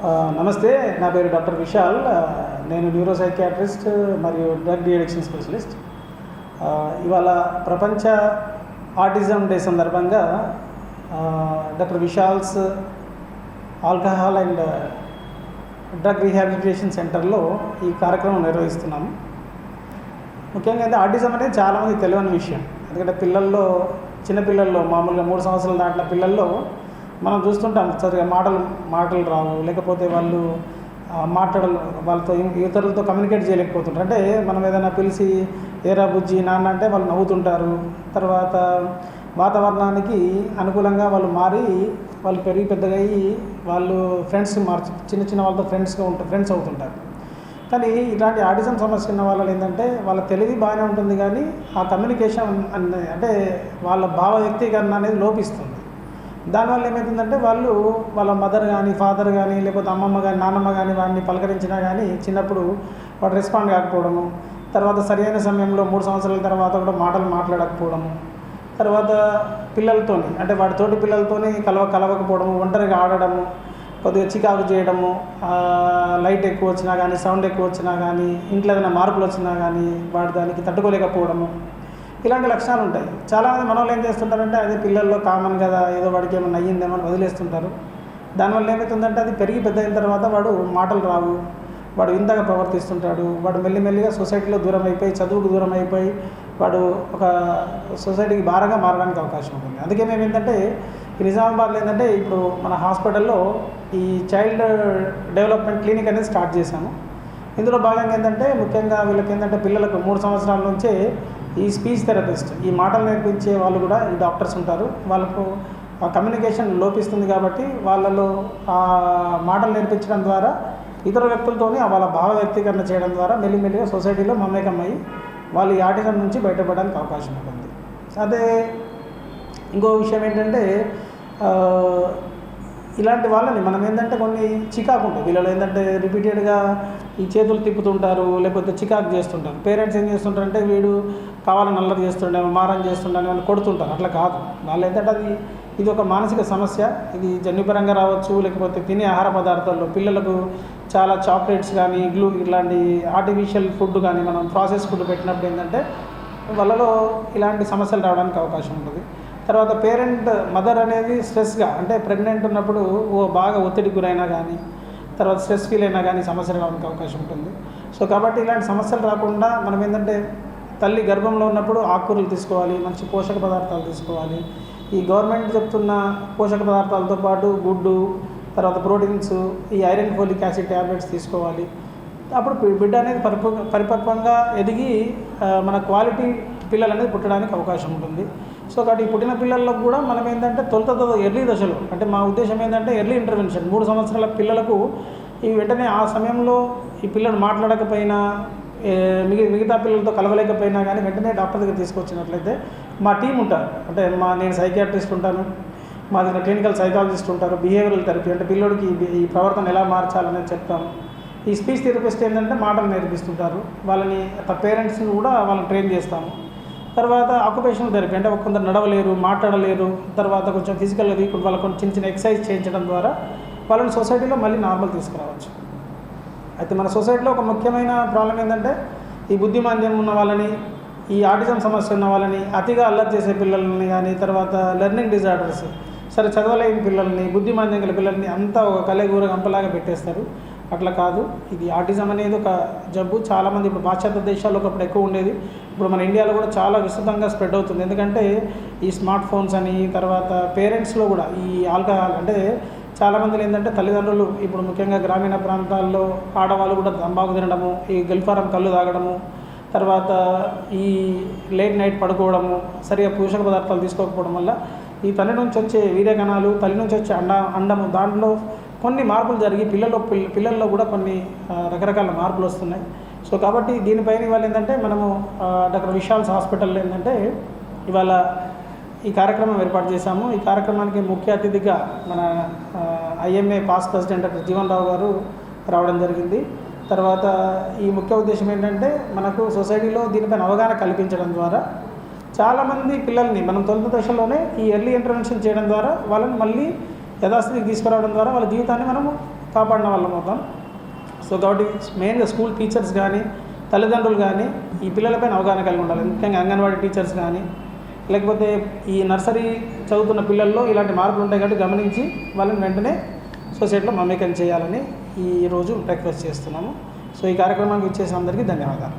నమస్తే, నా పేరు డాక్టర్ విశాల్. నేను న్యూరో సైకియాట్రిస్ట్ మరియు డ్రగ్ డిఅడిక్షన్ స్పెషలిస్ట్. ఇవాళ ప్రపంచ ఆటిజం డే సందర్భంగా doctor Vishal's alcohol and drug rehabilitation సెంటర్లో ఈ కార్యక్రమం నిర్వహిస్తున్నాము. ముఖ్యంగా అయితే ఆటిజం అనేది చాలామంది తెలియని విషయం. ఎందుకంటే చిన్నపిల్లల్లో మామూలుగా 3 సంవత్సరాలు దాటిన పిల్లల్లో మనం చూస్తుంటాం, సరిగా మాటలు రావు, లేకపోతే వాళ్ళు వాళ్ళతో ఇతరులతో కమ్యూనికేట్ చేయలేకపోతుంటారు. అంటే మనం ఏదైనా పిలిచి ఏరా బుజ్జి నాన్న అంటే వాళ్ళు నవ్వుతుంటారు. తర్వాత వాతావరణానికి అనుకూలంగా వాళ్ళు మారి వాళ్ళు పెరిగి పెద్దగా అయ్యి వాళ్ళు చిన్న వాళ్ళతో ఫ్రెండ్స్ అవుతుంటారు. కానీ ఇలాంటి ఆటిజం సమస్య ఉన్న వాళ్ళు ఏంటంటే వాళ్ళ తెలివి బాగానే ఉంటుంది, కానీ ఆ కమ్యూనికేషన్ అంటే వాళ్ళ భావ వ్యక్తీకరణ అనేది లోపిస్తుంది. దానివల్ల ఏమవుతుందంటే వాళ్ళ మదర్ కానీ ఫాదర్ కానీ లేకపోతే అమ్మమ్మ కానీ నాన్నమ్మ కానీ వాడిని పలకరించినా కానీ చిన్నప్పుడు వాడు రెస్పాండ్ కాకపోవడము, తర్వాత సరైన సమయంలో 3 సంవత్సరాల తర్వాత కూడా మాటలు మాట్లాడకపోవడము, తర్వాత పిల్లలతోని అంటే వాడి తోటి పిల్లలతోని కలవకపోవడము, ఒంటరిగా ఆడడము, కొద్దిగా చికాకు చేయడము, లైట్ ఎక్కువ వచ్చినా కానీ సౌండ్ ఎక్కువ వచ్చినా కానీ ఇంట్లో ఏదైనా మార్పులు వచ్చినా కానీ వాడు దానికి తట్టుకోలేకపోవడము, ఇలాంటి లక్షణాలు ఉంటాయి. చాలామంది మనోళ్ళు ఏం చేస్తుంటారంటే అదే పిల్లల్లో కామన్ కదా, ఏదో వాడికి ఏమైనా అయ్యిందేమో అని వదిలేస్తుంటారు. దానివల్ల ఏమవుతుందంటే అది పెరిగి పెద్ద అయిన తర్వాత వాడు మాటలు రావు, వాడు ఇంతగా ప్రవర్తిస్తుంటాడు, వాడు మెల్లిమెల్లిగా సొసైటీలో దూరం అయిపోయి చదువుకు దూరం అయిపోయి వాడు ఒక సొసైటీకి భారంగా మారడానికి అవకాశం ఉంటుంది. అందుకే మేము ఏంటంటే ఈ నిజామాబాద్లో ఏంటంటే ఇప్పుడు మన హాస్పిటల్లో ఈ చైల్డ్ డెవలప్మెంట్ క్లినిక్ అనేది స్టార్ట్ చేశాము. ఇందులో భాగంగా ఏంటంటే ముఖ్యంగా వీళ్ళకి ఏంటంటే పిల్లలకు 3 సంవత్సరాల నుంచే ఈ స్పీచ్ థెరపిస్ట్, ఈ మాటలు నేర్పించే వాళ్ళు కూడా ఈ డాక్టర్స్ ఉంటారు. వాళ్ళకు ఆ కమ్యూనికేషన్ లోపిస్తుంది కాబట్టి వాళ్ళలో ఆ మాటలు నేర్పించడం ద్వారా ఇతర వ్యక్తులతోనే వాళ్ళ భావ వ్యక్తీకరణ చేయడం ద్వారా మెల్లిమెల్లిగా సొసైటీలో మమేకమయ్యి వాళ్ళు ఈ ఆటిజం నుంచి బయటపడడానికి అవకాశం ఉంటుంది. అదే ఇంకో విషయం ఏంటంటే ఇలాంటి వాళ్ళని మనం ఏంటంటే కొన్ని చికాకు ఉంటాయి వీళ్ళలో ఏంటంటే రిపీటెడ్గా ఈ చేతులు తిప్పుతుంటారు, లేకపోతే చికాకు చేస్తుంటారు. పేరెంట్స్ ఏం చేస్తుంటారంటే వీడు కావాలని అల్లరి చేస్తుండే మారం చేస్తుండే వాళ్ళు కొడుతుంటారు. అట్లా కాదు, వాళ్ళు ఏంటంటే ఇది ఒక మానసిక సమస్య. ఇది జన్యుపరంగా రావచ్చు, లేకపోతే తినే ఆహార పదార్థాల్లో పిల్లలకు చాలా చాక్లెట్స్ కానీ ఇలాంటి ఆర్టిఫిషియల్ ఫుడ్ కానీ మనం ప్రాసెస్ ఫుడ్ పెట్టినప్పుడు ఏంటంటే వాళ్ళలో ఇలాంటి సమస్యలు రావడానికి అవకాశం ఉంటుంది. తర్వాత మదర్ అనేది స్ట్రెస్గా అంటే ప్రెగ్నెంట్ ఉన్నప్పుడు బాగా ఒత్తిడికి గురైనా కానీ తర్వాత స్ట్రెస్ ఫీల్ అయినా కానీ సమస్యలు రావడానికి అవకాశం ఉంటుంది. సో కాబట్టి ఇలాంటి సమస్యలు రాకుండా మనం ఏంటంటే తల్లి గర్భంలో ఉన్నప్పుడు ఆకుకూరలు తీసుకోవాలి, మంచి పోషక పదార్థాలు తీసుకోవాలి. ఈ గవర్నమెంట్ చెప్తున్న పోషక పదార్థాలతో పాటు గుడ్డు, తర్వాత ప్రోటీన్స్, ఈ ఐరన్ ఫోలిక్ యాసిడ్ ట్యాబ్లెట్స్ తీసుకోవాలి. అప్పుడు బిడ్డ అనేది పరిపక్వంగా ఎదిగి మన క్వాలిటీ పిల్లలు అనేది పుట్టడానికి అవకాశం ఉంటుంది. సో కాబట్టి పుట్టిన పిల్లల్లో కూడా మనం ఏంటంటే ఎర్లీ దశలో అంటే మా ఉద్దేశం ఏంటంటే ఎర్లీ ఇంటర్వెన్షన్ 3 సంవత్సరాల పిల్లలకు ఈ వెంటనే ఆ సమయంలో ఈ పిల్లలు మాట్లాడకపోయినా మిగతా పిల్లలతో కలవలేకపోయినా కానీ వెంటనే డాక్టర్ దగ్గర తీసుకొచ్చినట్లయితే మా టీం ఉంటారు. అంటే నేను సైకియాట్రిస్ట్ ఉంటాను, మా దగ్గర క్లినికల్ సైకాలజిస్ట్ ఉంటారు, బిహేవియరల్ థెరపీ అంటే పిల్లోడికి ఈ ప్రవర్తన ఎలా మార్చాలనేది చెప్తాము. ఈ స్పీచ్ థెరపిస్ట్ ఏంటంటే మాటలు నేర్పిస్తుంటారు, వాళ్ళని పేరెంట్స్ని కూడా వాళ్ళని ట్రైన్ చేస్తాము. తర్వాత ఆక్యుపేషనల్ థెరపీ అంటే కొందరు నడవలేరు, మాట్లాడలేరు, తర్వాత కొంచెం ఫిజికల్గా వీక్ వాళ్ళకు చిన్న ఎక్సర్సైజ్ చేయించడం ద్వారా వాళ్ళని సొసైటీలో మళ్ళీ నార్మల్ తీసుకురావచ్చు. అయితే మన సొసైటీలో ఒక ముఖ్యమైన ప్రాబ్లం ఏంటంటే ఈ బుద్ధిమాంద్యం ఉన్న వాళ్ళని, ఈ ఆటిజం సమస్య ఉన్న వాళ్ళని, అతిగా అల్లరి చేసే పిల్లల్ని కానీ తర్వాత లెర్నింగ్ డిజార్డర్స్ సరే చదవలేని పిల్లల్ని, బుద్ధిమాంద్యం గల పిల్లల్ని అంతా ఒక కలెగూర గంపలాగా పెట్టేస్తారు. అట్లా కాదు, ఇది ఆటిజం అనేది ఒక జబ్బు. చాలామంది ఇప్పుడు పాశ్చాత్య దేశాల్లో ఒకప్పుడు ఎక్కువ ఉండేది, ఇప్పుడు మన ఇండియాలో కూడా చాలా విస్తృతంగా స్ప్రెడ్ అవుతుంది. ఎందుకంటే ఈ స్మార్ట్ ఫోన్స్ అని తర్వాత పేరెంట్స్లో కూడా ఈ ఆల్కహాల్ అంటే చాలామంది ఏంటంటే తల్లిదండ్రులు ఇప్పుడు ముఖ్యంగా గ్రామీణ ప్రాంతాల్లో ఆడవాళ్ళు కూడా తంబాకు తినడము, ఈ గల్ఫారం కళ్ళు తాగడము, తర్వాత ఈ లేట్ నైట్ పడుకోవడము, సరిగా పోషక పదార్థాలు తీసుకోకపోవడం వల్ల ఈ తల్లి నుంచి వచ్చే వీర్యకణాలు, తల్లి నుంచి వచ్చే అండము దాంట్లో కొన్ని మార్పులు జరిగి పిల్లల్లో కూడా కొన్ని రకరకాల మార్పులు వస్తున్నాయి. సో కాబట్టి దీనిపైన ఇవాళ ఏంటంటే మనము డాక్టర్ విశాల్స్ హాస్పిటల్లో ఏంటంటే ఇవాళ ఈ కార్యక్రమం ఏర్పాటు చేశాము. ఈ కార్యక్రమానికి ముఖ్య అతిథిగా మన IMA past president doctor Jeevan Rao గారు రావడం జరిగింది. తర్వాత ఈ ముఖ్య ఉద్దేశం ఏంటంటే మనకు సొసైటీలో దీనిపైన అవగాహన కల్పించడం ద్వారా చాలామంది పిల్లల్ని మనం తొలి దశలోనే ఈ ఎర్లీ ఇంటర్వెన్షన్ చేయడం ద్వారా వాళ్ళని మళ్ళీ యథాస్థితికి తీసుకురావడం ద్వారా వాళ్ళ జీవితాన్ని మనము కాపాడిన వాళ్ళం అవుతాం. సో కాబట్టి మెయిన్గా స్కూల్ టీచర్స్ కానీ తల్లిదండ్రులు కానీ ఈ పిల్లలపైన అవగాహన కలిగి ఉండాలి. ముఖ్యంగా అంగన్వాడీ టీచర్స్ కానీ లేకపోతే ఈ నర్సరీ చదువుతున్న పిల్లల్లో ఇలాంటి మార్పులు ఉంటాయి కాబట్టి గమనించి వాళ్ళని వెంటనే సొసైటీలో మమేకం చేయాలని ఈరోజు రిక్వెస్ట్ చేస్తున్నాము. సో ఈ కార్యక్రమానికి ఇచ్చేసిన అందరికీ ధన్యవాదాలు.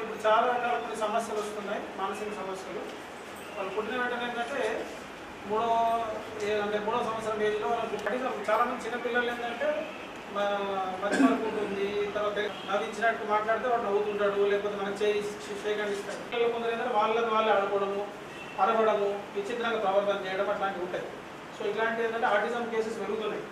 ఇప్పుడు చాలా రకాల కొన్ని సమస్యలు వస్తున్నాయి, మానసిక సమస్యలు. వాళ్ళు పుట్టిన వెంటనే ఏంటంటే మూడో సంవత్సరం ఏజ్లో వాళ్ళకి చాలామంది చిన్నపిల్లలు ఏంటంటే మధ్యమరకు ఉంటుంది, తర్వాత నవ్వించినట్టు మాట్లాడితే వాడు నవ్వుతుంటాడు, లేకపోతే మనకు చేయకండి ఇస్తాడు. పిల్లలు కొందరు ఏంటంటే వాళ్ళే ఆడుకోవడము, అరవడము, విచిత్రంగా ప్రవర్తన చేయడం అట్లాంటివి ఉంటాయి. సో ఇట్లాంటివి ఏంటంటే ఆటిజం కేసెస్ పెరుగుతున్నాయి.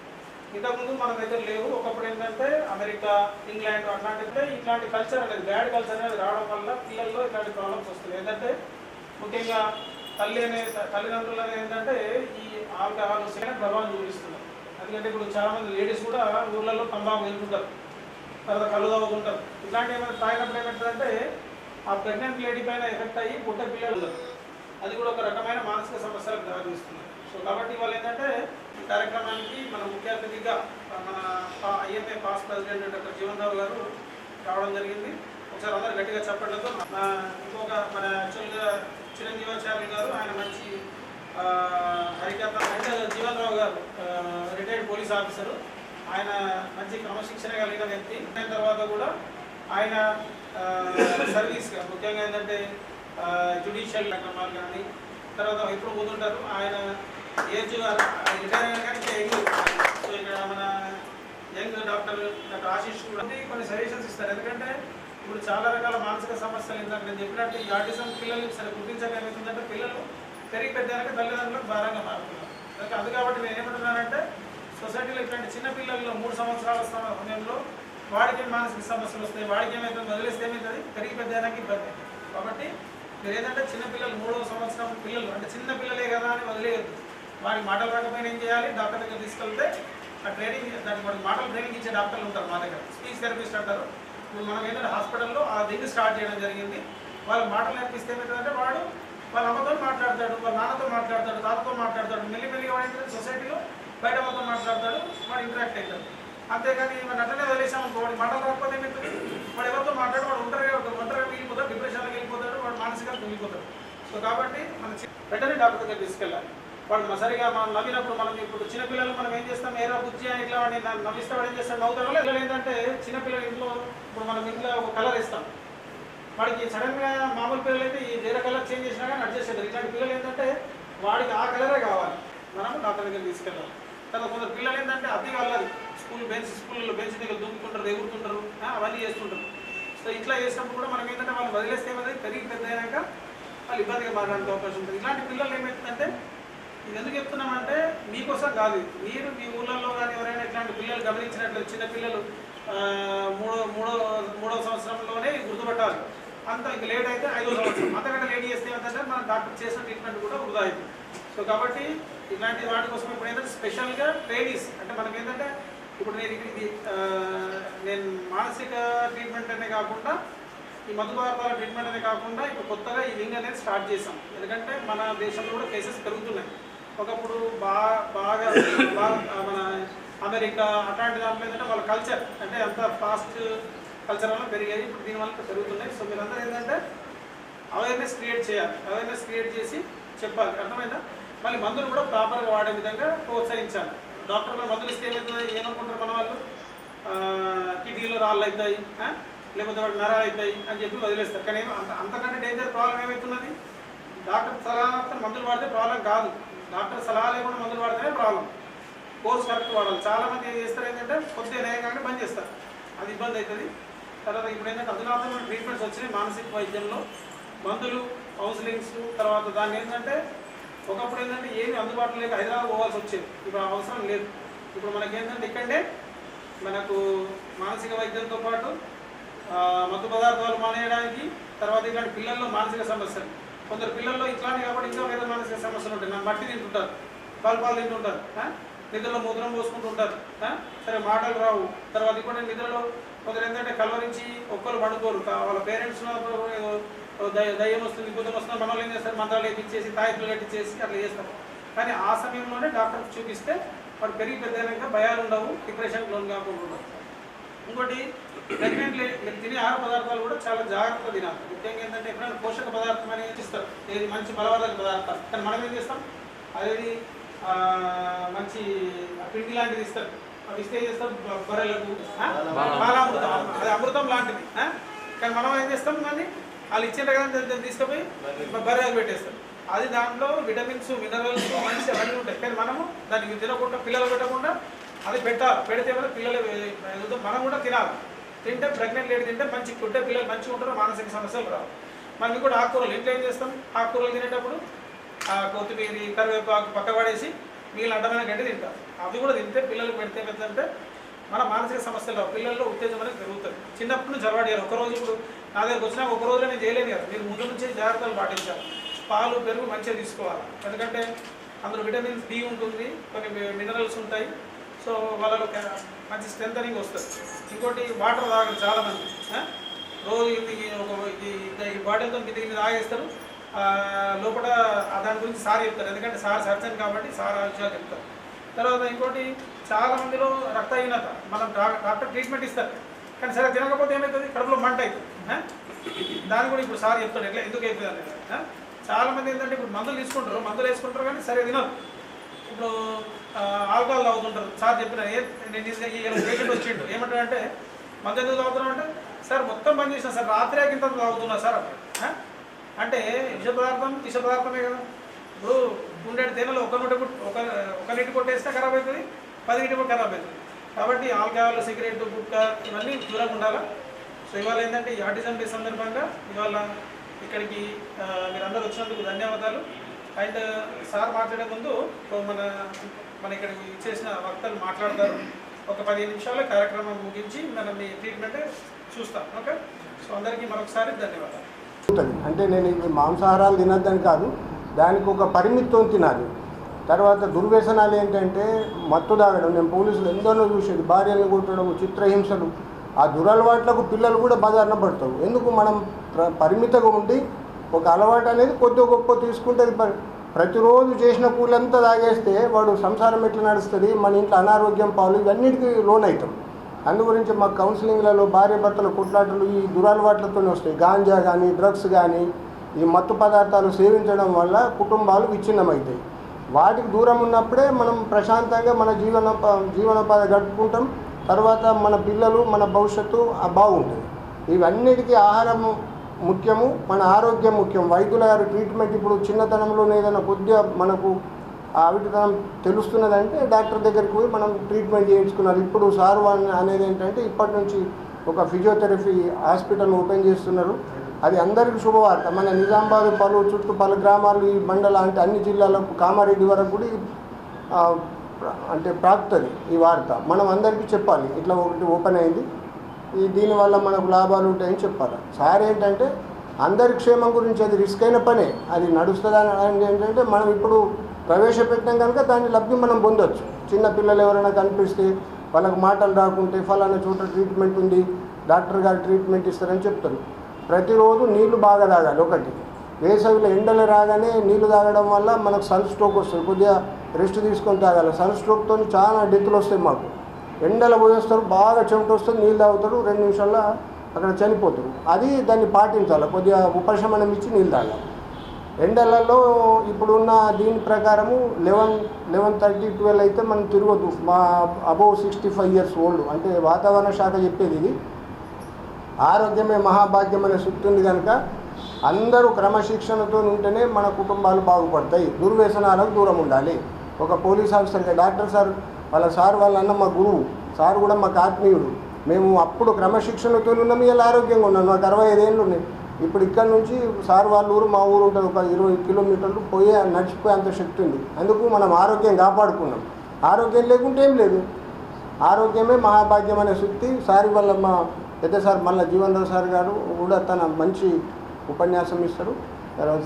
ఇంతకుముందు మన దగ్గర లేవు. ఒకప్పుడు ఏంటంటే అమెరికా, ఇంగ్లాండ్ అట్లాంటివి ఇట్లాంటి కల్చర్ అనేది బ్యాడ్ కల్చర్ అనేది రావడం వల్ల పిల్లల్లో ఇట్లాంటి ప్రాబ్లమ్స్ వస్తున్నాయి. ఏంటంటే ముఖ్యంగా తల్లిదండ్రులు అనేది ఏంటంటే ఈ ఆల్కహాల్ ప్రభావం చూపిస్తున్నారు. ఎందుకంటే ఇప్పుడు చాలామంది లేడీస్ కూడా ఊళ్ళల్లో తంబాకు వెళ్తుంటారు, తర్వాత కళ్ళు తాగుతుంటారు. ఇట్లాంటి ఏమైనా తాగినప్పుడు ఏమవుతుందంటే ఆ ప్రెగ్నెంట్ లేడీ పైన ఎఫెక్ట్ అయ్యి పుట్టే పిల్లలు అది కూడా ఒక రకమైన మానసిక సమస్యలకు దారితీస్తుంది. సో కాబట్టి వాళ్ళు ఏంటంటే ఈ కార్యక్రమానికి మన ముఖ్య అతిథిగా మన IMA past president doctor Jeevan Rao గారు రావడం జరిగింది. ఒకసారి అందరూ గట్టిగా చెప్పడంతో ఇంకొక మన యాక్చువల్గా చిరంజీవాచార్యులు గారు, ఆయన మంచి హరికథ అంటే జీవన్ రావు గారు రిటైర్డ్ పోలీస్ ఆఫీసరు, ఆయన మంచి క్రమశిక్షణ కలిగిన వ్యక్తి. అయిన తర్వాత కూడా ఆయన సర్వీస్గా ముఖ్యంగా ఏంటంటే జ్యుడిషియల్ కార్యక్రమాలు కానీ తర్వాత ఎప్పుడు ముందుంటారు. ఆయన ఏజ్ రిటైర్ అయినా కానీ ఇంకా యంగ్. సో ఇక్కడ మన యంగ్ డాక్టర్ ఆశీష్ కూడా కొన్ని సజెషన్స్ ఇస్తారు. ఎందుకంటే ఇప్పుడు చాలా రకాల మానసిక సమస్యలు ఏంటంటే నేను చెప్పినట్టు ఈ ఆటిజం పిల్లలు సరే గుర్తించక ఏమవుతుందంటే పిల్లలు పెరిగి పెద్దాక తల్లిదండ్రులకు భారంగా మారుతున్నారు. అది కాబట్టి నేను ఏమంటున్నానంటే సొసైటీలో ఇట్లాంటి చిన్న పిల్లల్లో 3 సంవత్సరాల సమయంలో వాడికి మానసిక సమస్యలు వస్తాయి, వాడికి ఏమవుతుంది వదిలేస్తే ఏమవుతుంది పెరిగి పెద్దానికి ఇబ్బంది. కాబట్టి మీరు ఏంటంటే చిన్నపిల్లలు 3వ సంవత్సరం పిల్లలు అంటే చిన్న పిల్లలే కదా అని వదిలేయద్దు. వారికి మాటలు రాకపోయినా ఏం చేయాలి, డాక్టర్ దగ్గర తీసుకెళ్తే ఆ ట్రైనింగ్ దానికి వాడికి మాటలు ట్రైనింగ్ ఇచ్చే డాక్టర్లు ఉంటారు మా దగ్గర, స్పీచ్ థెరపిస్ట్ అంటారు. ఇప్పుడు మనం ఏంటంటే హాస్పిటల్లో ఆ దీన్ని స్టార్ట్ చేయడం జరిగింది. వాళ్ళ మాటలు నేర్పిస్తే ఏమవుతుందంటే వాడు వాళ్ళ అమ్మతో మాట్లాడతాడు, వాళ్ళ నాన్నతో మాట్లాడతాడు, తాతతో మాట్లాడతాడు, మెల్లిమెల్లిగా వాడు సొసైటీలో బయట వాళ్ళతో మాట్లాడతాడు, వాడు ఇంటరాక్ట్ అవుతాడు. అంతేగాని వాడు అట్లనే వదిలేసామనుకో వాడి మాటలు రాకపోతే ఏమవుతుంది, వాడు ఎవరితో మాట్లాడు వాడు ఒంటరిగా వెళ్ళిపోతాడు, డిప్రెషన్లోకి వెళ్ళిపోతాడు, వాడు మానసికంగా వెళ్ళిపోతాడు. సో కాబట్టి మనం వెంటనే డాక్టర్ దగ్గర తీసుకెళ్ళాలి. వాడు సరిగా మనం నవ్వినప్పుడు మనం ఇప్పుడు చిన్నపిల్లలు మనం ఏం చేస్తాం, ఏరా బుజ్జి అని ఇట్లా వాడిని నవ్విస్తే వాడు ఏం చేస్తాడు, నవ్వుతాడు. పిల్లలు ఏంటంటే చిన్నపిల్లలు ఇంట్లో ఇప్పుడు మనం ఇంట్లో ఒక కలర్ ఇస్తాం, వాడికి సడన్గా మామూలు పిల్లలు అయితే ఈ వేరే కలర్ చేంజ్ చేసినా కానీ అడ్జస్ట్ అవుతారు. ఇట్లాంటి పిల్లలు ఏంటంటే వాడికి ఆ కలరే కావాలి, మనం డాక్టర్ దగ్గర తీసుకెళ్ళాలి. తర్వాత కొందరు పిల్లలు ఏంటంటే అతిగా అల్లరి, స్కూల్లో బెంచ్ దగ్గర దూకుతుంటారు, ఎగురుతుంటారు, అవన్నీ చేస్తుంటారు. సో ఇట్లా చేసినప్పుడు కూడా మనం ఏంటంటే వాళ్ళు వదిలేస్తే ఏమైంది పెరిగి పెద్ద అయినాక వాళ్ళు ఇబ్బందిగా మారడానికి అవకాశం ఉంటుంది. ఇలాంటి పిల్లలు ఏమవుతుందంటే ఇది ఎందుకు చెప్తున్నామంటే మీకోసం కాదు, మీరు మీ ఊళ్ళల్లో కానీ ఎవరైనా ఇట్లాంటి పిల్లలు గమనించినట్లు చిన్న పిల్లలు మూడో సంవత్సరంలోనే గుర్తుపట్టాలి. అంత ఇంక లేట్ అయితే 5వ సంవత్సరం, అంతకంటే లేట్ చేస్తే ఏమంటే మనం డాక్టర్ చేసిన ట్రీట్మెంట్ కూడా వృధా అవుతుంది. సో కాబట్టి ఇలాంటి వాటి కోసం ఇప్పుడు ఏంటంటే స్పెషల్గా ట్రైనీస్ అంటే మనకి ఏంటంటే ఇప్పుడు నేను మానసిక ట్రీట్మెంట్ అనే కాకుండా ఈ మత్తు పదార్థాల ట్రీట్మెంట్ అనే కాకుండా ఇప్పుడు కొత్తగా ఈ వింగ్ అనేది స్టార్ట్ చేసాం. ఎందుకంటే మన దేశంలో కూడా కేసెస్ పెరుగుతున్నాయి. ఒకప్పుడు బాగా మన అమెరికా అట్లాంటి దాంట్లో ఏంటంటే వాళ్ళ కల్చర్ అంటే అంత ఫాస్ట్ కల్చర్ వల్ల పెరిగాయి, ఇప్పుడు దీనివల్ల పెరుగుతున్నాయి. సో మీరందరూ ఏంటంటే అవేర్నెస్ క్రియేట్ చేయాలి, అవేర్నెస్ క్రియేట్ చేసి చెప్పాలి, అర్థమైందా? మళ్ళీ మందులు కూడా ప్రాపర్గా వాడే విధంగా ప్రోత్సహించాలి. డాక్టర్లు మందులు ఇస్తే ఏమవుతుంది, ఏమనుకుంటారు మన వాళ్ళు, కిడ్నీలో రాళ్ళు అవుతాయి, లేకపోతే వాటి నరాలు అవుతాయి అని చెప్పి వదిలేస్తారు. కానీ అంతకంటే డేంజర్ ప్రాబ్లం ఏమవుతున్నది, డాక్టర్ సలహా మందులు వాడితే ప్రాబ్లం కాదు, డాక్టర్ సలహా లేకుండా మందులు వాడితేనే ప్రాబ్లం. కోర్స్ కరెక్ట్ వాడాలి. చాలామంది ఏం చేస్తారు ఏంటంటే కొద్దిగా నేయంగానే బంద్ చేస్తారు, అది ఇబ్బంది అవుతుంది. తర్వాత ఇప్పుడు ఏంటంటే అధునాతమైన ట్రీట్మెంట్స్ వచ్చినాయి మానసిక వైద్యంలో, మందులు, కౌన్సిలింగ్స్. తర్వాత దాన్ని ఏంటంటే ఒకప్పుడు ఏంటంటే ఏమి అందుబాటులో లేక హైదరాబాద్ పోవాల్సి వచ్చేది, ఇప్పుడు అవసరం లేదు. ఇప్పుడు మనకేంటంటే ఇక్కడే మనకు మానసిక వైద్యంతో పాటు మత్తు పదార్థాలు మానేయడానికి, తర్వాత ఇట్లాంటి పిల్లల్లో మానసిక సమస్యలు, కొందరు పిల్లల్లో ఇట్లాంటి కాబట్టి ఇంకా వేరే మానసిక సమస్యలు ఉంటాయి. నా మట్టి తింటుంటారు, పాలు తింటుంటారు, నిద్రలో మూత్రం పోసుకుంటుంటారు, సరే మాటలు రావు. తర్వాత ఇప్పుడు నిద్రలో కొందరు ఏంటంటే కలవరించి ఒక్కరు పడుకోరు, వాళ్ళ పేరెంట్స్ దయ్యం వస్తుంది, భూతం వస్తుంది, మనల్ని ఏం చేస్తారు, మంత్రాలు వేయించేసి తాయెత్తులు కట్టించేసి అట్లా చేస్తారు. కానీ ఆ సమయంలోనే డాక్టర్కి చూపిస్తే వాడు పెరిగి పెద్దగా భయాలు ఉండవు, డిప్రెషన్కి లోన్ కాకుండా ఉండవు. ఇంకోటి ప్రెగ్నెంట్ తినే ఆహార పదార్థాలు కూడా చాలా జాగ్రత్తగా తినాలి. ముఖ్యంగా ఏంటంటే ఎప్పుడైనా పోషక పదార్థం అనేది ఇస్తారు, ఏది మంచి బలవర్ధక పదార్థాలు, కానీ మనం ఏం చేస్తాం అదేది మంచి పిండి లాంటిది ఇస్తారు, అవి ఇస్తే ఏం చేస్తాం బర్రెలకు బాలామృతం, అది అమృతం లాంటిది. కానీ మనం ఏం చేస్తాం కానీ వాళ్ళు ఇచ్చిన కదా తీసుకుపోయి బర్రెలు పెట్టేస్తాం. అది దాంట్లో విటమిన్స్ మినరల్స్ మంచి అవన్నీ ఉంటాయి, కానీ మనము దానికి తినకుండా పిల్లలు పెట్టకుండా అది పెట్టాలి. పెడితే కూడా పిల్లలు మనం కూడా తినాలి. తింటే ప్రెగ్నెంట్ లేడీ తింటే మంచి పుట్టే పిల్లలు మంచిగా ఉంటారు, మానసిక సమస్యలు రావు. మనం కూడా ఆకుకూరలు ఇంట్లో ఏం చేస్తాం, ఆకుకూరలు తినేటప్పుడు కొత్తిమీర కరివేపాకు పక్క పడేసి మిగిలిన అడ్డమైన గడ్డి తింటాం. అవి కూడా తింటే పిల్లలకు పెడితే పెద్దంటే మన మానసిక సమస్యలు రావు, పిల్లల్లో ఉత్తేజం అనేది పెరుగుతుంది. చిన్నప్పుడు నుంచి అలవాటు చేయాలి. ఒకరోజు ఇప్పుడు నా దగ్గరకు వచ్చినా ఒక రోజులో నేను చేయలేను కదా, మీరు ముందు నుంచి జాగ్రత్తలు పాటించాలి. పాలు పెరుగు మంచిగా తీసుకోవాలి, ఎందుకంటే అందులో విటమిన్స్ డి ఉంటుంది, కొన్ని మినరల్స్ ఉంటాయి. సో వాళ్ళలో మంచి స్ట్రెంథనింగ్ వస్తుంది. ఇంకోటి వాటర్ తాగరు చాలామంది, రోజు ఈ బాటిల్తో కింద తాగేస్తారు. లోపల దాని గురించి సార్ చెప్తారు, ఎందుకంటే సార్ సర్జన్ కాబట్టి సార్ ఆ విషయాలు చెప్తారు. తర్వాత ఇంకోటి చాలామందిలో రక్తహీనత, మనం డాక్టర్ ట్రీట్మెంట్ ఇస్తారు, కానీ సరే తినకపోతే ఏమవుతుంది, కడుపులో మంట అవుతుంది. దాన్ని కూడా ఇప్పుడు సార్ చెప్తాడు ఎట్లా ఎందుకు అవుతుంది అనేది. చాలామంది ఏంటంటే ఇప్పుడు మందులు వేసుకుంటారు కానీ సరే తినరు. ఇప్పుడు ఆల్కహాల్ తాగుతుంటారు. సార్ చెప్పిన నేను పేషెంట్ వచ్చిండు ఏమంటాడంటే మందు ఎందుకు తాగుతున్నాం అంటే, సార్ మొత్తం బంద్ చేసిన సార్, రాత్రి ఇంత తాగుతున్నా సార్ అంటే విష పదార్థమే కదా. ఇప్పుడు గుండెడు తేనెలో ఒక లీటర్ కొట్టేస్తే ఖరాబ్ అవుతుంది, 10 లీటర్ కూడా ఖరాబ్ అవుతుంది. కాబట్టి ఆల్కహాల్, సిగరెట్, గుట్కా ఇవన్నీ దూరంగా ఉండాలి. సో ఇవాళ ఏంటంటే ఈ ఆటిజం డే సందర్భంగా ఇవాళ ఇక్కడికి మీరందరూ వచ్చినందుకు ధన్యవాదాలు. అండ్ సార్ మాట్లాడే ముందు మన ఇక్కడికి ఇచ్చేసిన వక్తలు మాట్లాడతారు. ఒక 15 నిమిషాల కార్యక్రమం ముగించి మనం మీ ట్రీట్మెంట్ చూస్తాం. ఓకే, సో అందరికీ మరొకసారి ధన్యవాదాలు. అంటే నేను ఇవి మాంసాహారాలు తినద్దని కాదు, దానికి ఒక పరిమితితో తినాలి. తర్వాత దుర్వ్యసనాలు ఏంటంటే మత్తు తాగడం. నేను పోలీసులు ఎందరో చూసేది, భార్యలను కొట్టడం, చిత్రహింసలు. ఆ దురలవాట్లకు పిల్లలు కూడా బాధారణ పడతారు. ఎందుకు మనం పరిమితంగా ఉండి ఒక అలవాటు అనేది కొద్ది గొప్ప తీసుకుంటే ప్రతిరోజు చేసిన కూలంతా తాగేస్తే వాడు సంసారం ఎట్లా నడుస్తుంది, మన ఇంట్లో అనారోగ్యం పాలు ఇవన్నిటికీ లోన్ అవుతాం. అందు గురించి మా కౌన్సిలింగ్లలో భార్య భర్తల కొట్లాటలు ఈ దురలవాట్లతోనే వస్తాయి. గాంజా కానీ, డ్రగ్స్ కానీ, ఈ మత్తు పదార్థాలు సేవించడం వల్ల కుటుంబాలు విచ్ఛిన్నమవుతాయి. వాటికి దూరం ఉన్నప్పుడే మనం ప్రశాంతంగా మన జీవనోపాధి గడుపుకుంటాం. తర్వాత మన పిల్లలు, మన భవిష్యత్తు బాగుంటుంది. ఇవన్నిటికీ ఆహారం ముఖ్యము, మన ఆరోగ్యం ముఖ్యం. వైద్యుల గారి ట్రీట్మెంట్ ఇప్పుడు చిన్నతనంలోనే ఏదైనా కొద్దిగా మనకు అవిటితనం తెలుస్తున్నదంటే డాక్టర్ దగ్గరికి పోయి మనం ట్రీట్మెంట్ చేయించుకున్నారు. ఇప్పుడు సార్ అనేది ఏంటంటే ఇప్పటి నుంచి ఒక ఫిజియోథెరపీ హాస్పిటల్ ఓపెన్ చేస్తున్నారు. అది అందరికీ శుభవార్త. మన నిజామాబాద్ పలు గ్రామాలు, ఈ మండల అంటే అన్ని జిల్లాలకు, కామారెడ్డి వరకు కూడా అంటే ప్రాప్తుంది ఈ వార్త. మనం అందరికీ చెప్పాలి, ఇట్లా ఒకటి ఓపెన్ అయింది, దీనివల్ల మనకు లాభాలు ఉంటాయని చెప్పాలి. సార్ ఏంటంటే అందరి క్షేమం గురించి, అది రిస్క్ అయిన పనే, అది నడుస్తుందని ఏంటంటే మనం ఇప్పుడు ప్రవేశపెట్టినాం కనుక దాని లబ్ధి మనం పొందొచ్చు. చిన్నపిల్లలు ఎవరైనా కనిపిస్తే వాళ్ళకు మాటలు రాకుంటే ఫలానా చోట ట్రీట్మెంట్ ఉంది, డాక్టర్ గారు ట్రీట్మెంట్ ఇస్తారని చెప్తారు. ప్రతిరోజు నీళ్లు బాగా తాగాలి. ఒకటి, వేసవిలో ఎండలు రాగానే నీళ్లు తాగడం వల్ల మనకు సన్ స్ట్రోక్ వస్తుంది. కొద్దిగా రెస్ట్ తీసుకొని తాగాలి. సన్ స్ట్రోక్తో చాలా డెత్తులు వస్తాయి. మాకు ఎండలు పోయేస్తారు, బాగా చెమట వస్తుంది, నీళ్ళు తాగుతారు, 2 నిమిషాల్లో అక్కడ చనిపోతారు. అది దాన్ని పాటించాలి, కొద్దిగా ఉపశమనం ఇచ్చి నీళ్ళు తాగాలి. ఎండలలో ఇప్పుడున్న దీని ప్రకారము 11:30, 12 అయితే మనం తిరగదు. మా అబోవ్ 65 years ఓల్డ్ అంటే వాతావరణ శాఖ చెప్పేది ఇది. ఆరోగ్యమే మహాభాగ్యం అనే సూక్తుంది కనుక అందరూ క్రమశిక్షణతో ఉంటేనే మన కుటుంబాలు బాగుపడతాయి. దుర్వ్యసనాలకు దూరం ఉండాలి. ఒక పోలీస్ ఆఫీసర్గా డాక్టర్ సార్ వాళ్ళ అన్న మా గురువు, సార్ కూడా మాకు ఆత్మీయుడు. మేము అప్పుడు క్రమశిక్షణతో ఉన్నాము, ఇలా ఆరోగ్యంగా ఉన్నాను. నాకు 65 ఏళ్ళు ఉన్నాయి. ఇప్పుడు ఇక్కడ నుంచి సార్ వాళ్ళ ఊరు మా ఊరు ఉంటుంది, ఒక 20 కిలోమీటర్లు నడిచిపోయే అంత శక్తి ఉంది. అందుకు మనం ఆరోగ్యం కాపాడుకున్నాం. ఆరోగ్యం లేకుంటే ఏం లేదు. ఆరోగ్యమే మహాభాగ్యం అనే సూక్తి సార్ వల్ల మా పెద్ద సార్ మళ్ళీ జీవన్ రావు సార్ గారు కూడా తన మంచి ఉపన్యాసం ఇస్తారు. తర్వాత